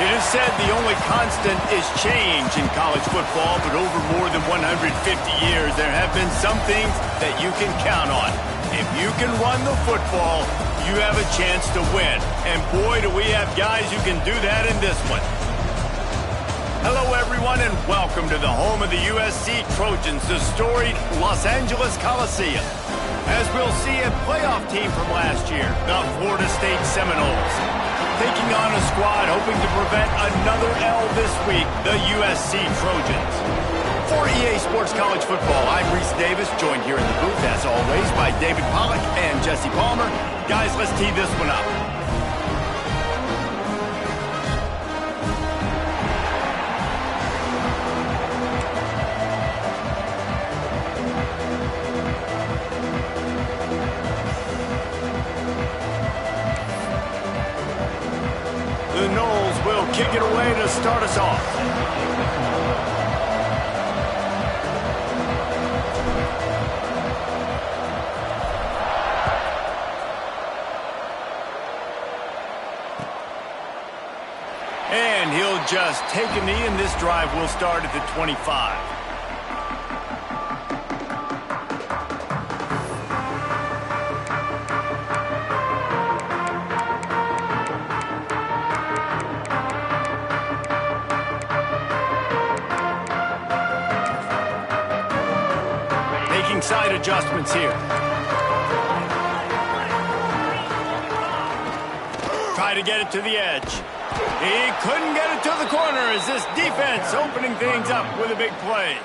It is said the only constant is change in college football, but over more than 150 years, there have been some things that you can count on. If you can run the football, you have a chance to win. And boy, do we have guys who can do that in this one. Hello, everyone, and welcome to the home of the USC Trojans, the storied Los Angeles Coliseum. As we'll see, a playoff team from last year, the Florida State Seminoles, taking on a squad hoping to prevent another L this week, the USC Trojans. For EA Sports College Football, I'm Reese Davis, joined here in the booth, as always, by David Pollack and Jesse Palmer. Guys, let's tee this one up. The Noles will kick it away to start us off. And he'll just take a knee, and this drive will start at the 25. Side adjustments here. Try to get it to the edge. He couldn't get it to the corner as this defense opening things up with a big play.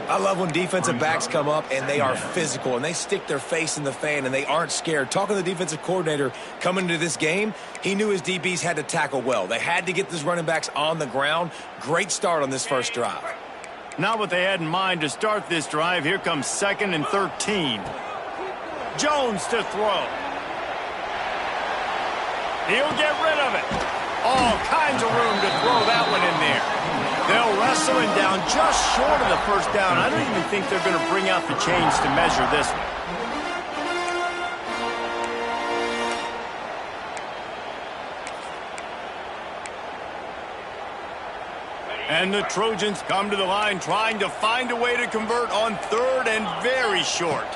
I love when defensive backs come up and they are physical and they stick their face in the fan and they aren't scared. Talking to the defensive coordinator coming into this game, he knew his DBs had to tackle well. They had to get these running backs on the ground. Great start on this first drive. Not what they had in mind to start this drive. Here comes 2nd and 13. Jones to throw. He'll get rid of it. All kinds of room to throw that one in there. They'll wrestle him down just short of the first down. I don't even think they're going to bring out the chains to measure this one. And the Trojans come to the line trying to find a way to convert on 3rd and very short.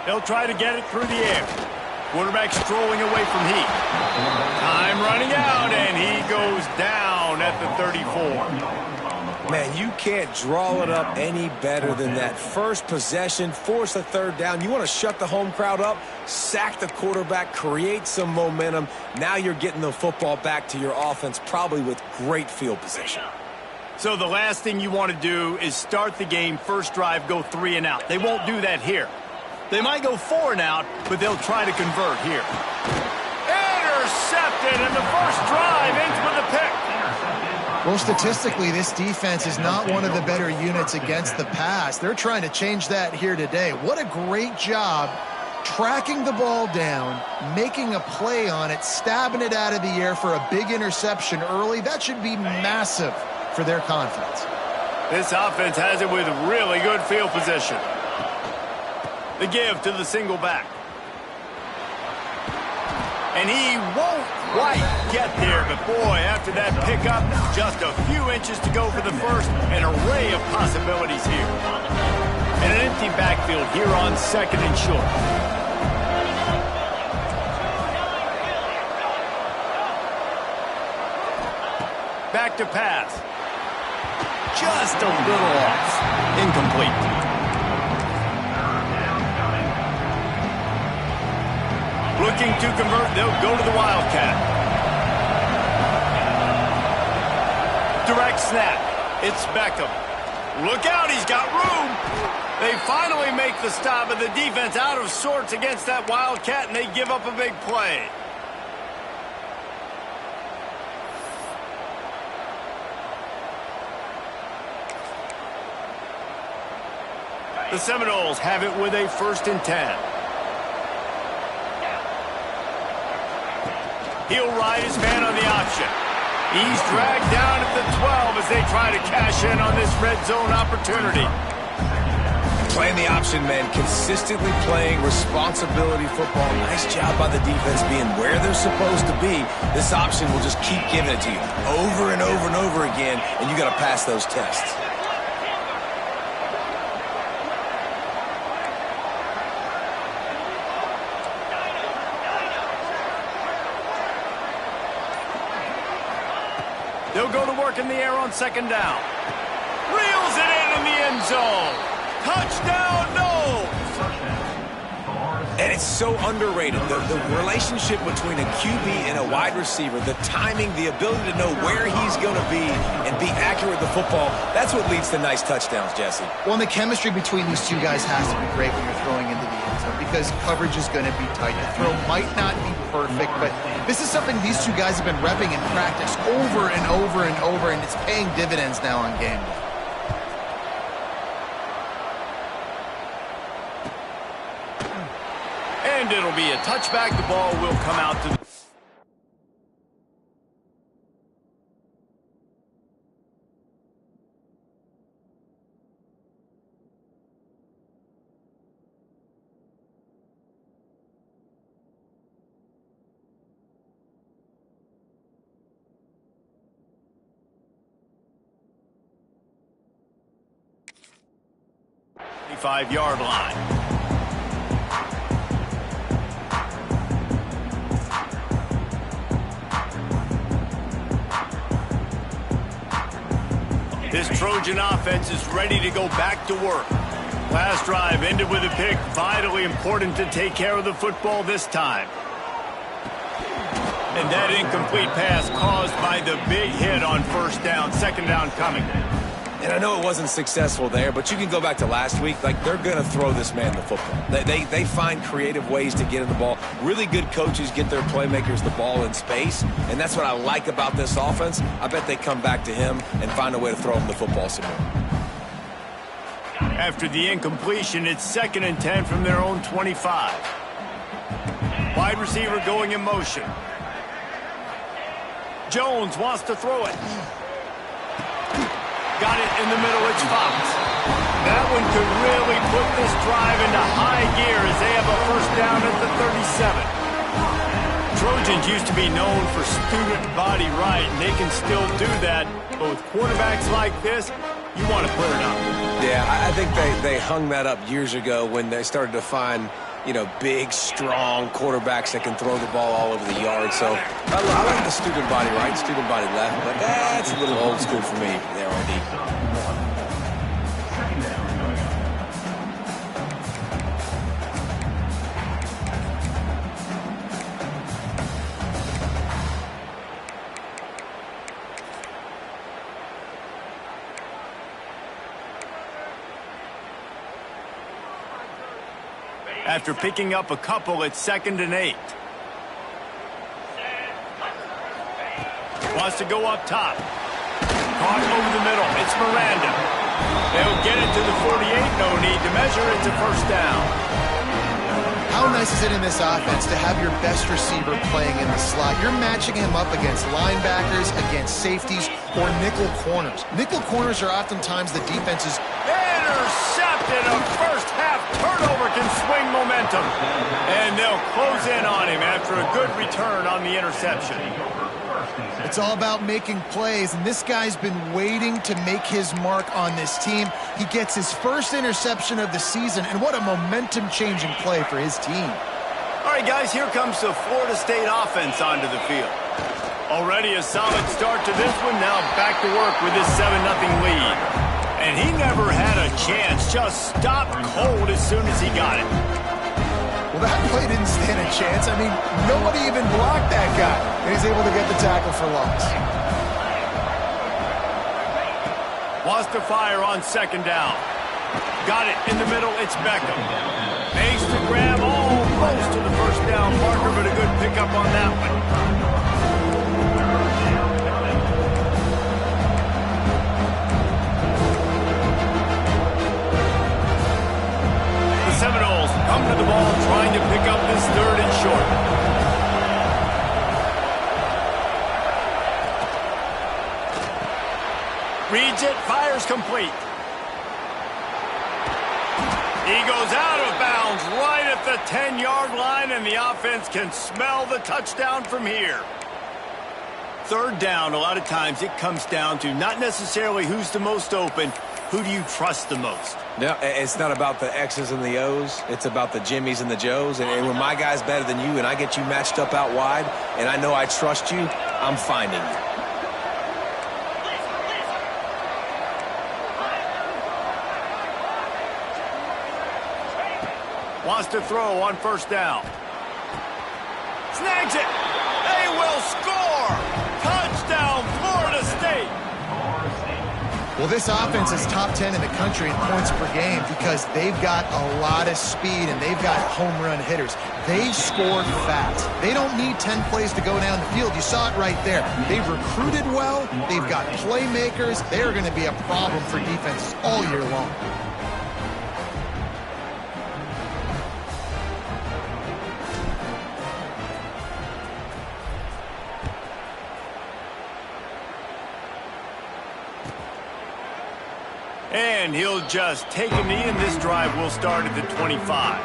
They'll try to get it through the air. Quarterback strolling away from heat. Time running out, and he goes down at the 34. Man, you can't draw it up any better than that. First possession, force a 3rd down. You want to shut the home crowd up, sack the quarterback, create some momentum. Now you're getting the football back to your offense, probably with great field position. So the last thing you want to do is start the game, first drive, go 3 and out. They won't do that here. They might go 4 and out, but they'll try to convert here. Intercepted, and the first drive ends with a pick. Well, statistically, this defense is not one of the better units against the pass. They're trying to change that here today. What a great job tracking the ball down, making a play on it, stabbing it out of the air for a big interception early. That should be massive for their confidence. This offense has it with really good field position. The give to the single back. And he won't quite get there, but boy, after that pickup, just a few inches to go for the first. An array of possibilities here. And an empty backfield here on 2nd and short. Back to pass. just a little off. Incomplete. Looking to convert, they'll go to the Wildcat. Direct snap. It's Beckham. Look out, he's got room. They finally make the stop, and the defense out of sorts against that Wildcat, and they give up a big play. The Seminoles have it with a 1st and 10. He'll ride his man on the option. He's dragged down at the 12 as they try to cash in on this red zone opportunity. Playing the option, man, consistently playing responsibility football. Nice job by the defense being where they're supposed to be. This option will just keep giving it to you over and over and over again, and you got to pass those tests. They'll go to work in the air on 2nd down. Reels it in the end zone. Touchdown, no! And it's so underrated. The relationship between a QB and a wide receiver, the timing, the ability to know where he's going to be and be accurate with the football, that's what leads to nice touchdowns, Jesse. Well, and the chemistry between these two guys has to be great when you're throwing into the end zone because coverage is going to be tight. The throw might not be perfect, but this is something these two guys have been repping in practice over and over and over, and it's paying dividends now on game day. And it'll be a touchback. The ball will come out to... the 5-yard line. This Trojan offense is ready to go back to work. Last drive ended with a pick. Vitally important to take care of the football this time. And that incomplete pass caused by the big hit on 1st down. 2nd down coming. And I know it wasn't successful there, but you can go back to last week. Like, they're going to throw this man the football. They find creative ways to get in the ball. Really good coaches get their playmakers the ball in space, and that's what I like about this offense. I bet they come back to him and find a way to throw him the football some more. After the incompletion, it's 2nd and 10 from their own 25. Wide receiver going in motion. Jones wants to throw it. Got it in the middle, it's Fox. That one could really put this drive into high gear as they have a 1st down at the 37. Trojans used to be known for student body right, and they can still do that. But with quarterbacks like this, you want to put it up. Yeah, I think they hung that up years ago when they started to find, you know, big, strong quarterbacks that can throw the ball all over the yard. So I like the student body right, student body left, but that's a little old school for me there, RD. After picking up a couple, it's 2nd and 8. Wants to go up top. Caught over the middle. It's Miranda. They'll get it to the 48. No need to measure. It's a 1st down. How nice is it in this offense to have your best receiver playing in the slot? You're matching him up against linebackers, against safeties, or nickel corners. Nickel corners are oftentimes the defense's... Intercepted. A 1st half turnover can swing momentum. And they'll close in on him after a good return on the interception. It's all about making plays, and this guy's been waiting to make his mark on this team. He gets his 1st interception of the season, and what a momentum-changing play for his team. All right, guys, here comes the Florida State offense onto the field. Already a solid start to this one. Now back to work with this 7-0 lead. And he never had a chance. Just stopped cold as soon as he got it. Well, that play didn't stand a chance. I mean, nobody even blocked that guy. And he's able to get the tackle for loss. Wants to fire on 2nd down. Got it in the middle. It's Beckham. Makes the grab almost to the 1st down marker, but a good pickup on that one. Seminoles come to the ball trying to pick up this 3rd and short. Reads it, fires complete. He goes out of bounds right at the 10-yard line, and the offense can smell the touchdown from here. 3rd down, a lot of times it comes down to not necessarily who's the most open, who do you trust the most? No, it's not about the X's and the O's. It's about the Jimmies and the Joes. And when my guy's better than you and I get you matched up out wide and I know I trust you, I'm finding you. Wants to throw on 1st down. Snags it. They will score. Touchdown, Florida State. Well, this offense is top 10 in the country in points per game because they've got a lot of speed and they've got home run hitters. They score fast. They don't need 10 plays to go down the field. You saw it right there. They've recruited well. They've got playmakers. They're going to be a problem for defenses all year long. And he'll just take a knee, and this drive will start at the 25.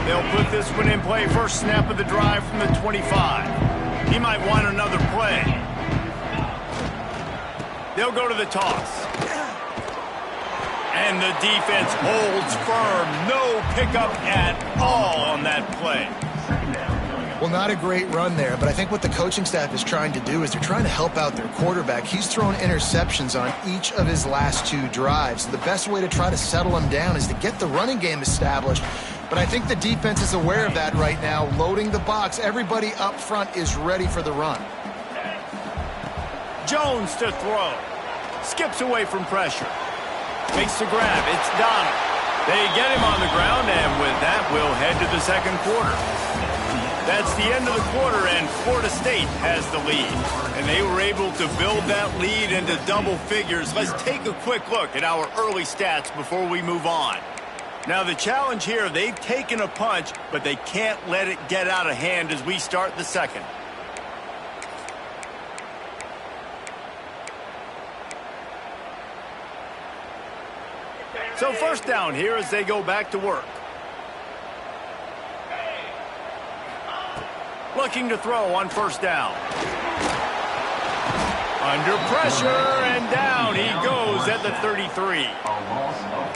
They'll put this one in play. First snap of the drive from the 25. He might want another play. They'll go to the toss. And the defense holds firm. No pickup at all on that play. Well, not a great run there, but I think what the coaching staff is trying to do is they're trying to help out their quarterback. He's thrown interceptions on each of his last 2 drives. The best way to try to settle him down is to get the running game established. But I think the defense is aware of that right now, loading the box. Everybody up front is ready for the run. Jones to throw. Skips away from pressure. Makes the grab. It's Donald. They get him on the ground, and with that, we'll head to the 2nd quarter. That's the end of the quarter, and Florida State has the lead. And they were able to build that lead into double figures. Let's take a quick look at our early stats before we move on. Now, the challenge here, they've taken a punch, but they can't let it get out of hand as we start the 2nd. So 1st down here as they go back to work. Looking to throw on 1st down. Under pressure, and down he goes at the 33.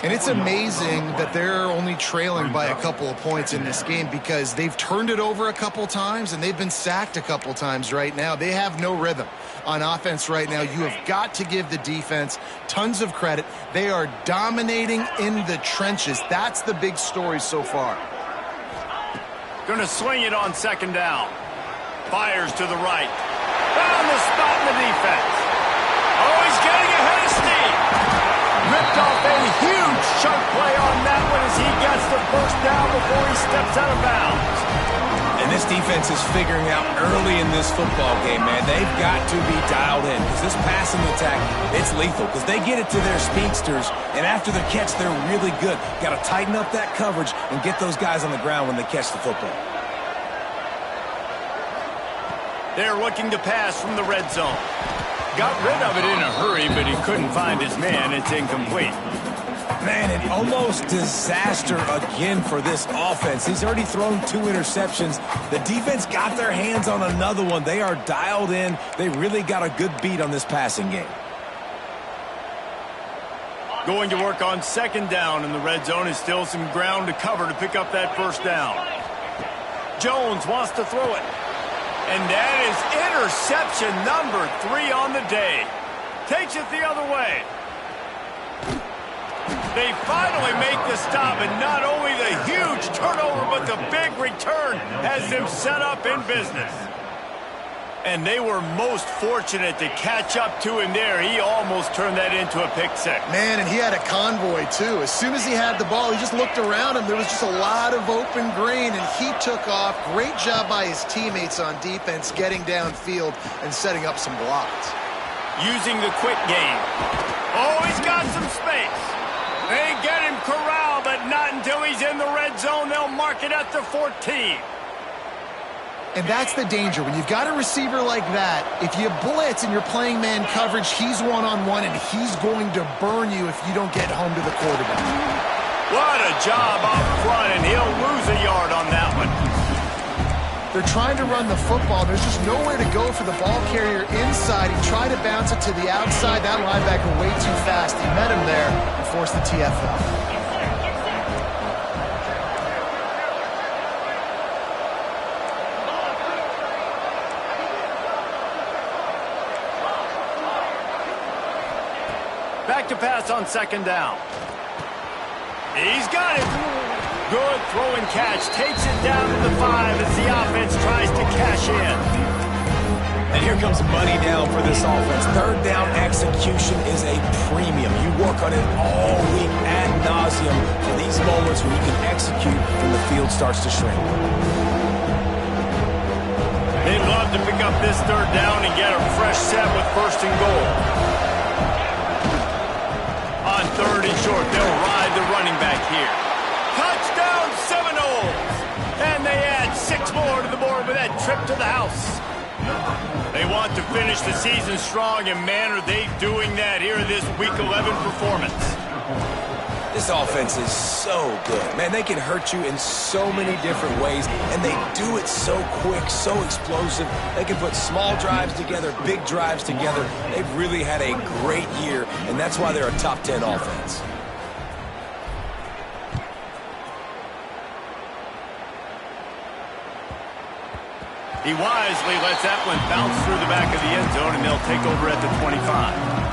And it's amazing that they're only trailing by a couple of points in this game because they've turned it over a couple times and they've been sacked a couple times right now. They have no rhythm on offense right now. You have got to give the defense tons of credit. They are dominating in the trenches. That's the big story so far. Going to swing it on 2nd down. Fires to the right. Found the spot in the defense. Oh, he's getting ahead of steam. Ripped off a huge chunk play on that one as he gets the 1st down before he steps out of bounds. And this defense is figuring out early in this football game, man. They've got to be dialed in because this passing attack, it's lethal because they get it to their speedsters, and after the catch, they're really good. Got to tighten up that coverage and get those guys on the ground when they catch the football. They're looking to pass from the red zone. Got rid of it in a hurry, but he couldn't find his man. It's incomplete. Man, an almost disaster again for this offense. He's already thrown 2 interceptions. The defense got their hands on another one. They are dialed in. They really got a good beat on this passing game. Going to work on second down in the red zone. Is still some ground to cover to pick up that first down. Jones wants to throw it. And that is interception number 3 on the day. Takes it the other way. They finally make the stop, and not only the huge turnover, but the big return has them set up in business. And they were most fortunate to catch up to him there. He almost turned that into a pick six. Man, and he had a convoy, too. As soon as he had the ball, he just looked around him. There was just a lot of open green, and he took off. Great job by his teammates on defense getting downfield and setting up some blocks. Using the quick game. Oh, he's got some space. They get him corralled, but not until he's in the red zone. They'll mark it at the 14. And that's the danger. When you've got a receiver like that, if you blitz and you're playing man coverage, he's one-on-one, and he's going to burn you if you don't get home to the quarterback. What a job up front, and he'll lose a yard on that one. They're trying to run the football. There's just nowhere to go for the ball carrier inside. He tried to bounce it to the outside. That linebacker way too fast. He met him there and forced the TFL. Back to pass on second down. He's got it. Good throw and catch. Takes it down to the 5 as the offense tries to cash in. And here comes money down for this offense. Third down execution is a premium. You work on it all week ad nauseum for these moments when you can execute when the field starts to shrink. They'd love to pick up this third down and get a fresh set with first and goal. On third and short, they'll ride the running back here. Touchdown Seminoles! And they add 6 more to the board with that trip to the house. They want to finish the season strong, and man, are they doing that here in this Week 11 performance. This offense is so good. Man, they can hurt you in so many different ways, and they do it so quick, so explosive. They can put small drives together, big drives together. They've really had a great year, and that's why they're a top 10 offense. He wisely lets that one bounce through the back of the end zone, and they'll take over at the 25.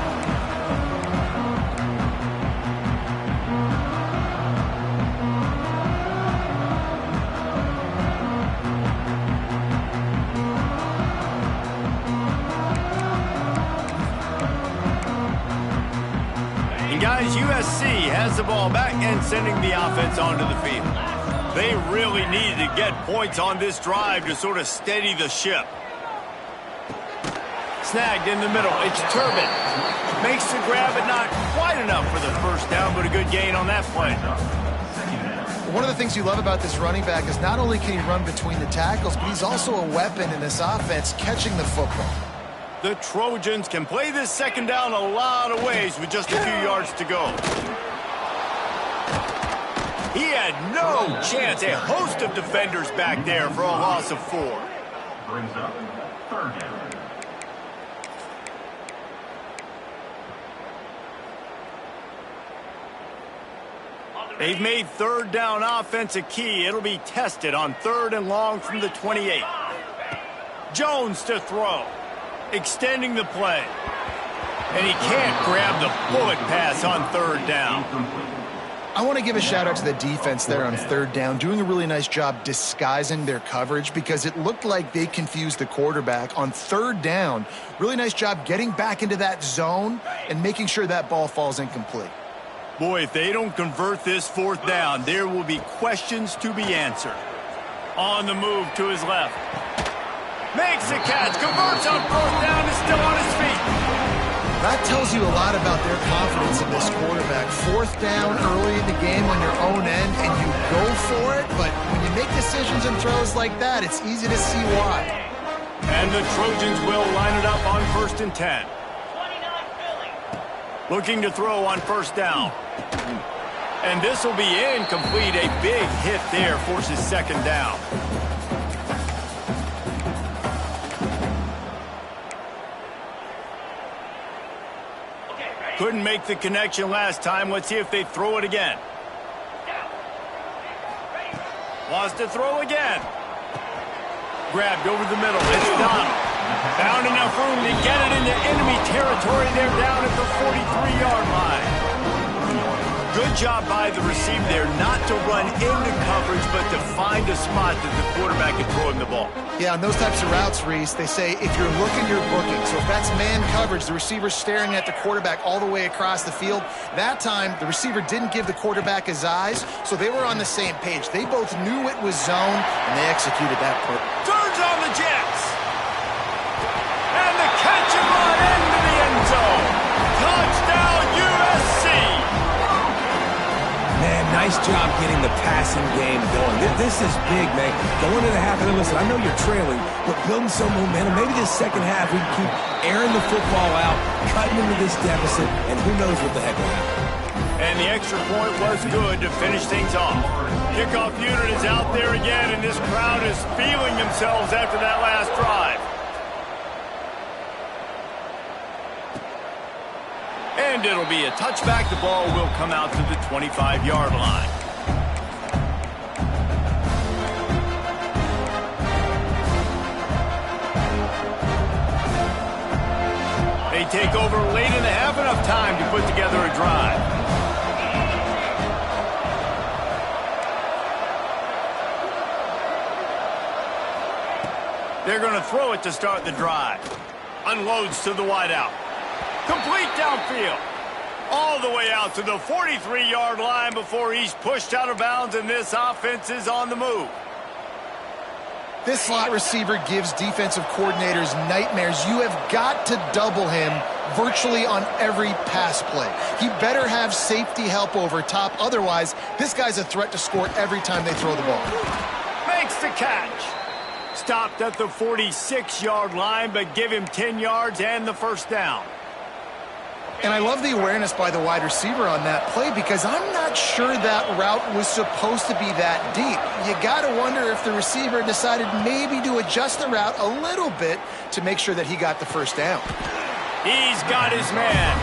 Guys, USC has the ball back and sending the offense onto the field. They really needed to get points on this drive to sort of steady the ship. Snagged in the middle. It's Turbin. Makes the grab, but not quite enough for the first down, but a good gain on that play. One of the things you love about this running back is not only can he run between the tackles, but he's also a weapon in this offense catching the football. The Trojans can play this second down a lot of ways with just a few yards to go. He had no chance. A host of defenders back there for a loss of 4. Brings up third down. They've made third down offense a key. It'll be tested on third and long from the 28. Jones to throw. Extending the play. And he can't grab the bullet pass on third down. I want to give a shout out to the defense there on third down, doing a really nice job disguising their coverage because it looked like they confused the quarterback on third down. Really nice job getting back into that zone and making sure that ball falls incomplete. Boy, if they don't convert this fourth down, there will be questions to be answered. On the move to his left. Makes the catch, converts on fourth down, is still on his feet. That tells you a lot about their confidence in this quarterback. Fourth down early in the game on your own end, and you go for it, but when you make decisions and throws like that, it's easy to see why. And the Trojans will line it up on first and 10. Looking to throw on first down. And this will be incomplete. A big hit there forces second down. Couldn't make the connection last time. Let's see if they throw it again. Wants to throw again. Grabbed over the middle. It's Donald. Found enough room to get it into enemy territory. They're down at the 43-yard line. Good job by the receiver there not to run into coverage, but to find a spot that the quarterback can throw him the ball. Yeah, on those types of routes, Reese, they say if you're looking, you're booking. So if that's man coverage, the receiver's staring at the quarterback all the way across the field. That time, the receiver didn't give the quarterback his eyes, so they were on the same page. They both knew it was zone, and they executed that play. Turns on the Jets. And the catch and run into the end zone. Touchdown, USC. Man, nice job getting the passing game going. This is big, man. Going into the half, and listen, I know you're trailing, but building some momentum. Maybe this second half we can keep airing the football out, cutting into this deficit, and who knows what the heck will happen. And the extra point was good to finish things off. Kickoff unit is out there again, and this crowd is feeling themselves after that last drive. And it'll be a touchback. The ball will come out to the 25-yard line. They take over late in the half, enough time to put together a drive. They're going to throw it to start the drive. Unloads to the wideout. Complete downfield. All the way out to the 43-yard line before he's pushed out of bounds, and this offense is on the move. This slot receiver gives defensive coordinators nightmares. You have got to double him virtually on every pass play. He better have safety help over top. Otherwise, this guy's a threat to score every time they throw the ball. Makes the catch. Stopped at the 46-yard line, but give him 10 yards and the first down. And I love the awareness by the wide receiver on that play because I'm not sure that route was supposed to be that deep. You got to wonder if the receiver decided maybe to adjust the route a little bit to make sure that he got the first down. He's got his man.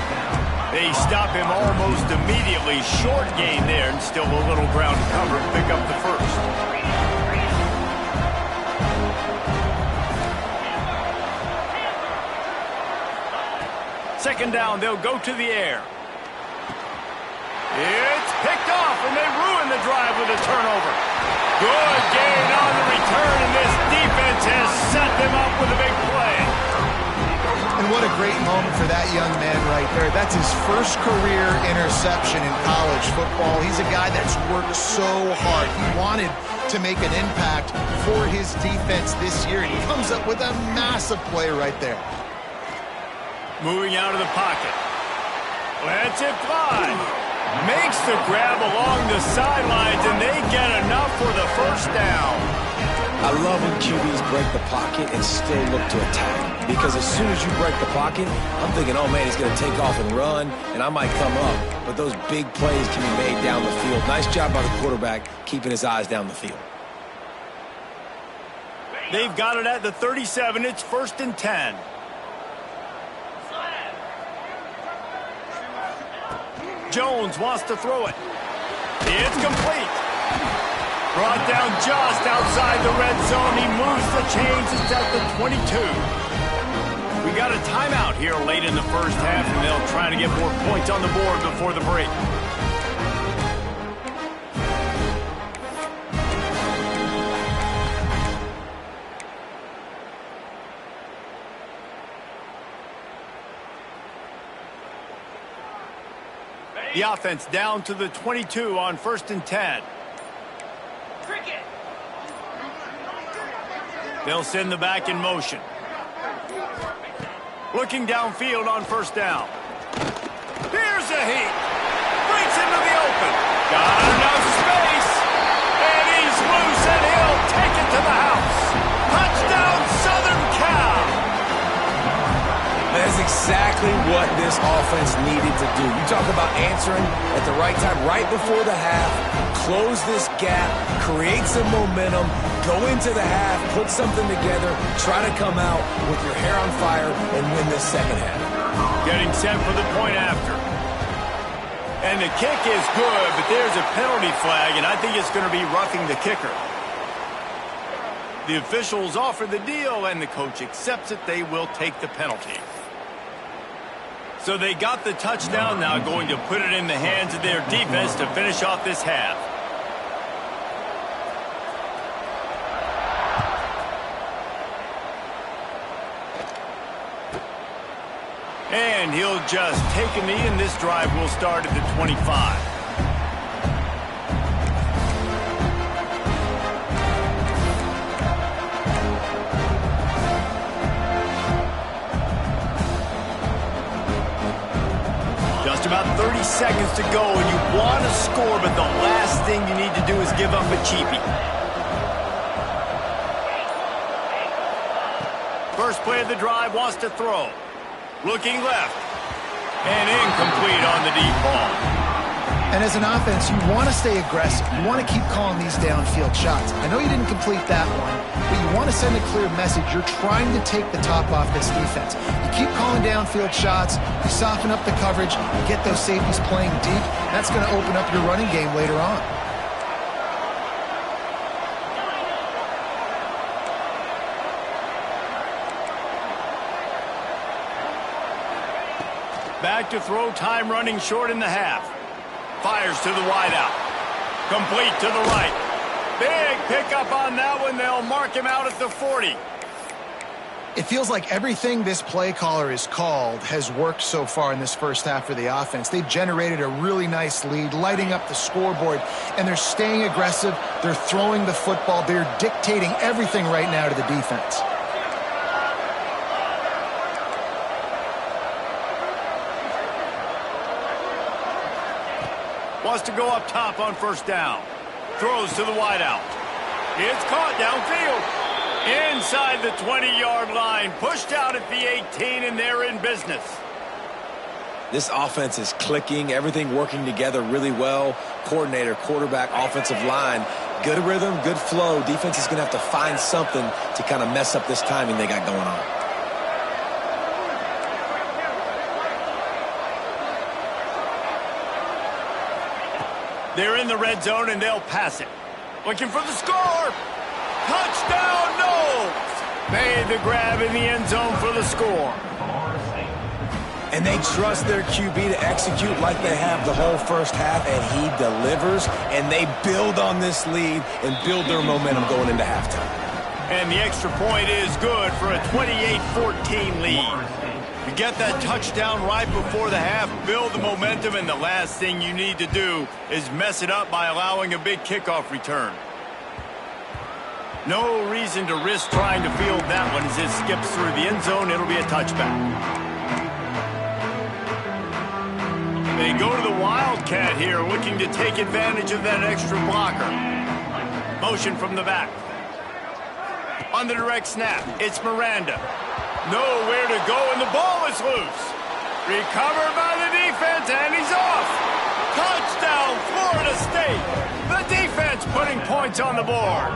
They stop him almost immediately. Short gain there and still a little ground to cover to pick up the first. Second down, they'll go to the air. It's picked off, and they ruin the drive with a turnover. Good gain on the return, and this defense has set them up with a big play. And what a great moment for that young man right there. That's his first career interception in college football. He's a guy that's worked so hard. He wanted to make an impact for his defense this year, and he comes up with a massive play right there. Moving out of the pocket. Lets it fly. Makes the grab along the sidelines, and they get enough for the first down. I love when QBs break the pocket and still look to attack. Because as soon as you break the pocket, I'm thinking, oh, man, he's going to take off and run, and I might come up. But those big plays can be made down the field. Nice job by the quarterback keeping his eyes down the field. They've got it at the 37. It's 1st and 10. Jones wants to throw it. It's complete. Brought down just outside the red zone. He moves the chains. It's at the 22. We got a timeout here late in the first half, and they'll try to get more points on the board before the break. The offense down to the 22 on 1st and 10. They'll send the back in motion. Looking downfield on 1st down. Here's a heat. Breaks into the open. Got enough space. And he's loose, and he'll take it to the house. Touchdown, Southern Cal. That's exactly what this offense needed to do. You talk about answering at the right time, right before the half, close this gap, create some momentum, go into the half, put something together, try to come out with your hair on fire and win this second half. Getting set for the point after. And the kick is good, but there's a penalty flag, and I think it's going to be roughing the kicker. The officials offer the deal, and the coach accepts it. They will take the penalty. So they got the touchdown, now going to put it in the hands of their defense to finish off this half. And he'll just take a knee, and this drive will start at the 25. Just about 30 seconds to go, and you want to score, but the last thing you need to do is give up a cheapie. First play of the drive, wants to throw. Looking left. And incomplete on the deep ball. And as an offense, you want to stay aggressive. You want to keep calling these downfield shots. I know you didn't complete that one, but you want to send a clear message. You're trying to take the top off this defense. You keep calling downfield shots. You soften up the coverage. You get those safeties playing deep. That's going to open up your running game later on. Back to throw, time running short in the half. Fires to the wideout. Complete to the right. Big pickup on that one. They'll mark him out at the 40. It feels like everything this play caller has called has worked so far in this first half for the offense. They've generated a really nice lead, lighting up the scoreboard, and they're staying aggressive. They're throwing the football. They're dictating everything right now to the defense. Wants to go up top on first down. Throws to the wideout. It's caught downfield. Inside the 20-yard line. Pushed out at the 18, and they're in business. This offense is clicking. Everything working together really well. Coordinator, quarterback, offensive line. Good rhythm, good flow. Defense is going to have to find something to kind of mess up this timing they got going on. They're in the red zone, and they'll pass it. Looking for the score. Touchdown, no! Made the grab in the end zone for the score. And they trust their QB to execute like they have the whole first half, and he delivers, and they build on this lead and build their momentum going into halftime. And the extra point is good for a 28-14 lead. You get that touchdown right before the half, build the momentum, and the last thing you need to do is mess it up by allowing a big kickoff return. No reason to risk trying to field that one as it skips through the end zone. It'll be a touchback. They go to the Wildcat here, looking to take advantage of that extra blocker. Motion from the back. On the direct snap, it's Miranda. Nowhere to go, and the ball is loose. Recovered by the defense, and he's off. Touchdown, Florida State. The defense putting points on the board.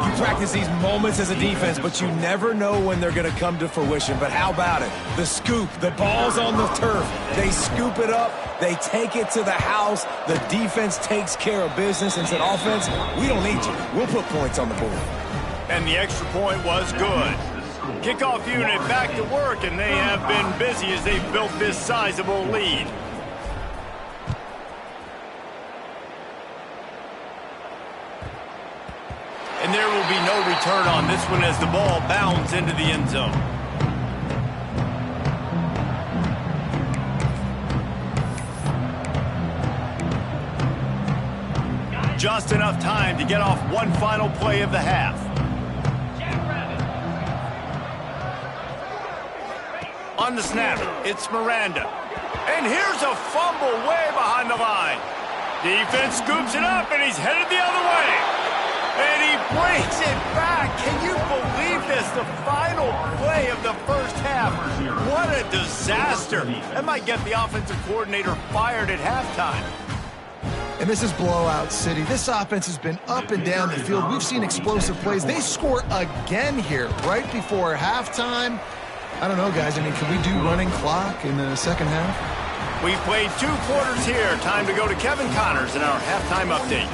You practice these moments as a defense, but you never know when they're going to come to fruition. But how about it? The scoop, the ball's on the turf. They scoop it up. They take it to the house. The defense takes care of business and said, offense, we don't need you. We'll put points on the board. And the extra point was good. Kickoff unit back to work, and they have been busy as they've built this sizable lead. And there will be no return on this one as the ball bounds into the end zone. Just enough time to get off one final play of the half. On the snap, it's Miranda. And here's a fumble way behind the line. Defense scoops it up, and he's headed the other way. And he brings it back. Can you believe this? The final play of the first half. What a disaster. That might get the offensive coordinator fired at halftime. And this is blowout city. This offense has been up and down the field. We've seen explosive plays. They score again here right before halftime. I don't know, guys. I mean, can we do running clock in the second half? We played 2 quarters here. Time to go to Kevin Connors in our halftime update.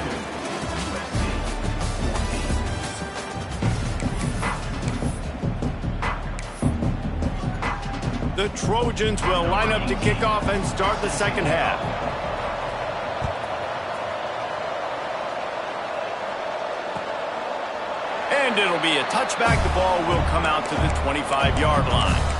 The Trojans will line up to kick off and start the second half. And it'll be a touchback. The ball will come out to the 25-yard line.